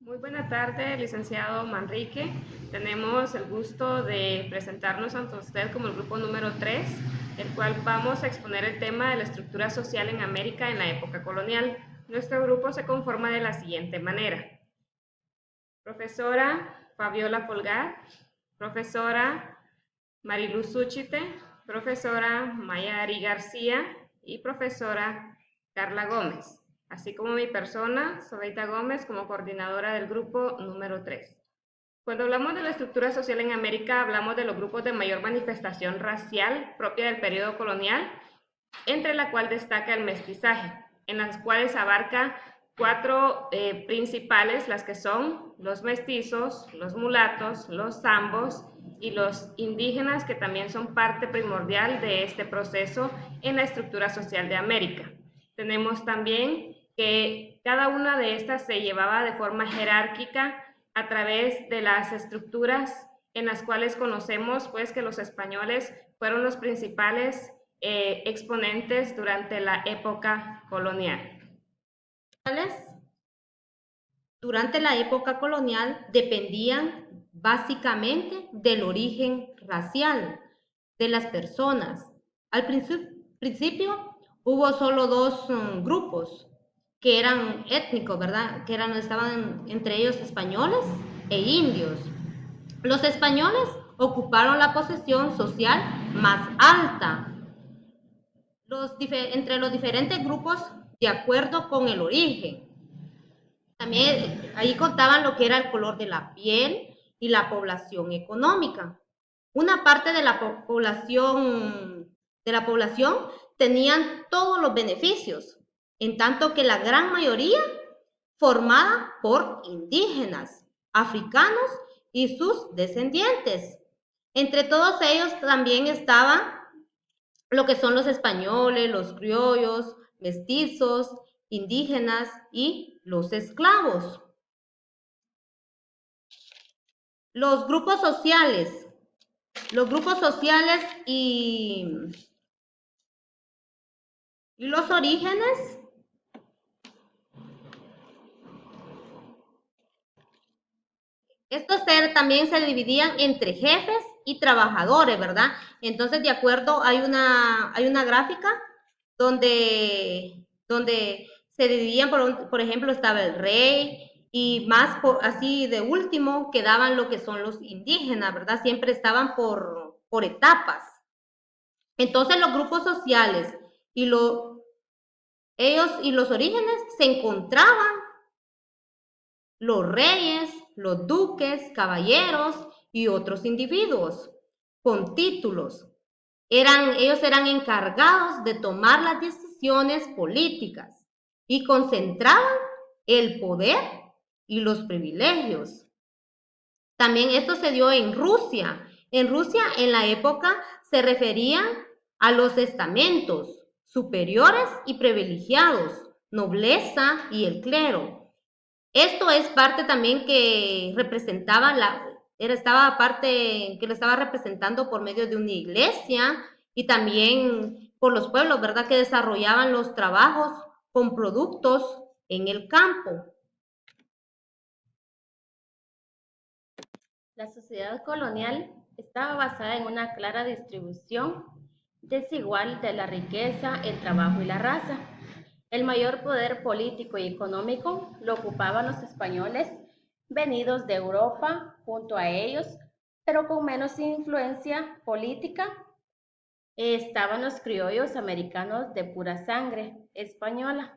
Muy buena tarde, licenciado Manrique. Tenemos el gusto de presentarnos ante usted como el grupo número 3, el cual vamos a exponer el tema de la estructura social en América en la época colonial. Nuestro grupo se conforma de la siguiente manera: profesora Fabiola Folgar, profesora Mariluz Zúchite, profesora Maya Ari García y profesora Carla Gómez, así como mi persona, Sobeida Gómez, como coordinadora del grupo número 3. Cuando hablamos de la estructura social en América, hablamos de los grupos de mayor manifestación racial propia del periodo colonial, entre la cual destaca el mestizaje, en las cuales abarca cuatro principales, las que son los mestizos, los mulatos, los zambos y los indígenas, que también son parte primordial de este proceso en la estructura social de América. Tenemos también que cada una de estas se llevaba de forma jerárquica a través de las estructuras en las cuales conocemos pues que los españoles fueron los principales exponentes durante la época colonial. Durante la época colonial dependían básicamente del origen racial de las personas. Al principio hubo solo dos grupos que eran étnicos, ¿verdad? Estaban entre ellos españoles e indios. Los españoles ocuparon la posición social más alta entre los diferentes grupos de acuerdo con el origen. También ahí contaban lo que era el color de la piel y la población económica. Una parte de la población tenían todos los beneficios, en tanto que la gran mayoría formada por indígenas, africanos y sus descendientes. Entre todos ellos también estaban lo que son los españoles, los criollos, mestizos, indígenas y los esclavos. Los grupos sociales y los orígenes también se dividían entre jefes y trabajadores, ¿verdad? Entonces, de acuerdo, hay una gráfica donde se dividían, por ejemplo, estaba el rey y más así de último quedaban lo que son los indígenas, ¿verdad? Siempre estaban por etapas. Entonces, los grupos sociales ellos y los orígenes se encontraban los reyes, los duques, caballeros y otros individuos con títulos. Ellos eran encargados de tomar las decisiones políticas y concentraban el poder y los privilegios. También esto se dio en Rusia. En Rusia, en la época, se referían a los estamentos superiores y privilegiados, nobleza y el clero. Esto es parte también que estaba parte que lo estaba representando por medio de una iglesia y también por los pueblos, ¿verdad? Que desarrollaban los trabajos con productos en el campo. La sociedad colonial estaba basada en una clara distribución desigual de la riqueza, el trabajo y la raza. El mayor poder político y económico lo ocupaban los españoles venidos de Europa junto a ellos, pero con menos influencia política. Estaban los criollos americanos de pura sangre española.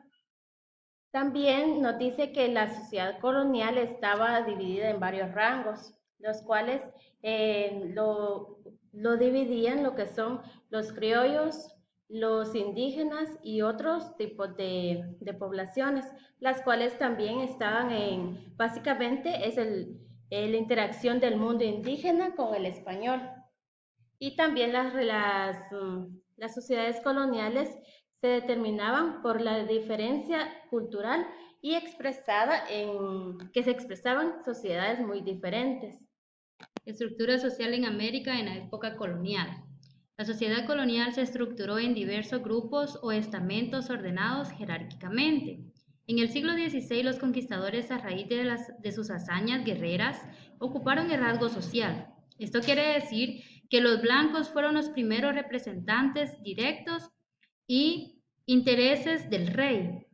También nos dice que la sociedad colonial estaba dividida en varios rangos, los cuales lo dividían lo que son los criollos, los indígenas y otros tipos de poblaciones, las cuales también estaban básicamente es la interacción del mundo indígena con el español. Y también las sociedades coloniales se determinaban por la diferencia cultural y que se expresaban sociedades muy diferentes. Estructura social en América en la época colonial. La sociedad colonial se estructuró en diversos grupos o estamentos ordenados jerárquicamente. En el siglo XVI, los conquistadores, a raíz de sus hazañas guerreras, ocuparon el rasgo social. Esto quiere decir que los blancos fueron los primeros representantes directos y intereses del rey.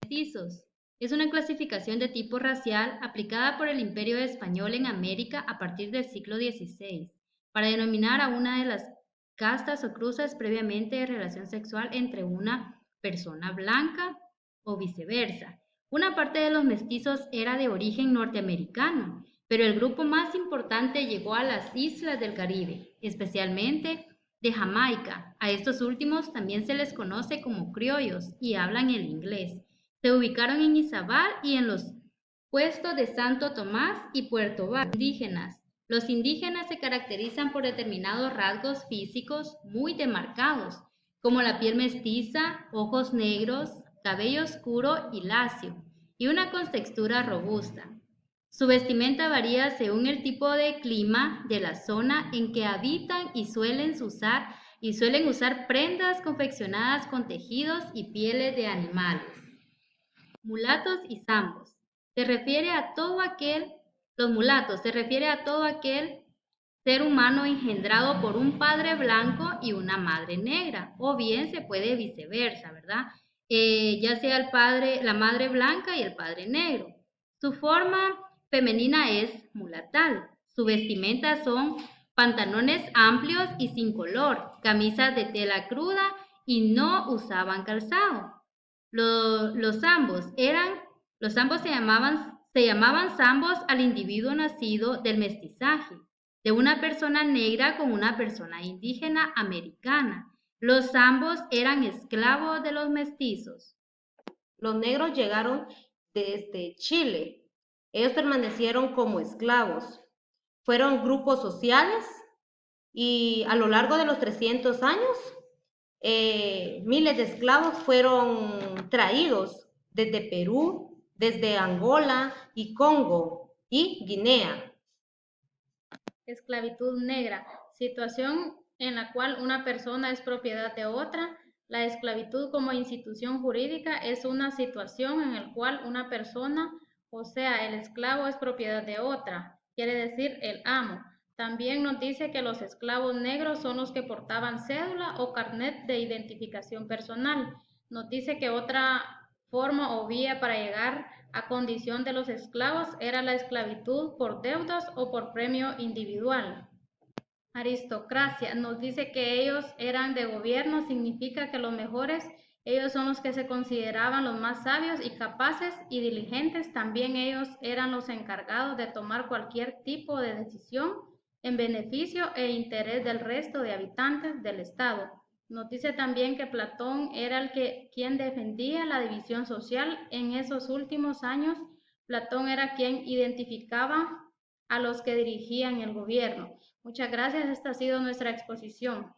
Mestizos. Es una clasificación de tipo racial aplicada por el Imperio Español en América a partir del siglo XVI, para denominar a una de las castas o cruzas previamente de relación sexual entre una persona blanca o viceversa. Una parte de los mestizos era de origen norteamericano, pero el grupo más importante llegó a las islas del Caribe, especialmente de Jamaica. A estos últimos también se les conoce como criollos y hablan el inglés. Se ubicaron en Izabal y en los puestos de Santo Tomás y Puerto Varas. Indígenas. Los indígenas se caracterizan por determinados rasgos físicos muy demarcados, como la piel mestiza, ojos negros, cabello oscuro y lacio, y una contextura robusta. Su vestimenta varía según el tipo de clima de la zona en que habitan y suelen usar prendas confeccionadas con tejidos y pieles de animales. Mulatos y zambos. Los mulatos se refiere a todo aquel ser humano engendrado por un padre blanco y una madre negra, o bien se puede viceversa, ¿verdad? Ya sea la madre blanca y el padre negro. Su forma femenina es mulatal. Su vestimenta son pantalones amplios y sin color, camisas de tela cruda y no usaban calzado. Los zambos se llamaban zambos al individuo nacido del mestizaje de una persona negra con una persona indígena americana. Los zambos eran esclavos de los mestizos. Los negros llegaron desde Chile. Ellos permanecieron como esclavos. Fueron grupos sociales y a lo largo de los 300 años, miles de esclavos fueron traídos desde Perú, desde Angola y Congo y Guinea. Esclavitud negra, situación en la cual una persona es propiedad de otra. La esclavitud como institución jurídica es una situación en la cual una persona, o sea, el esclavo es propiedad de otra, quiere decir el amo. También nos dice que los esclavos negros son los que portaban cédula o carnet de identificación personal. Nos dice que otra forma o vía para llegar a condición de los esclavos era la esclavitud por deudas o por premio individual. Aristocracia nos dice que ellos eran de gobierno, significa que los mejores, ellos son los que se consideraban los más sabios y capaces y diligentes. También ellos eran los encargados de tomar cualquier tipo de decisión en beneficio e interés del resto de habitantes del Estado. Nos dice también que Platón era quien defendía la división social. En esos últimos años, Platón era quien identificaba a los que dirigían el gobierno. Muchas gracias, esta ha sido nuestra exposición.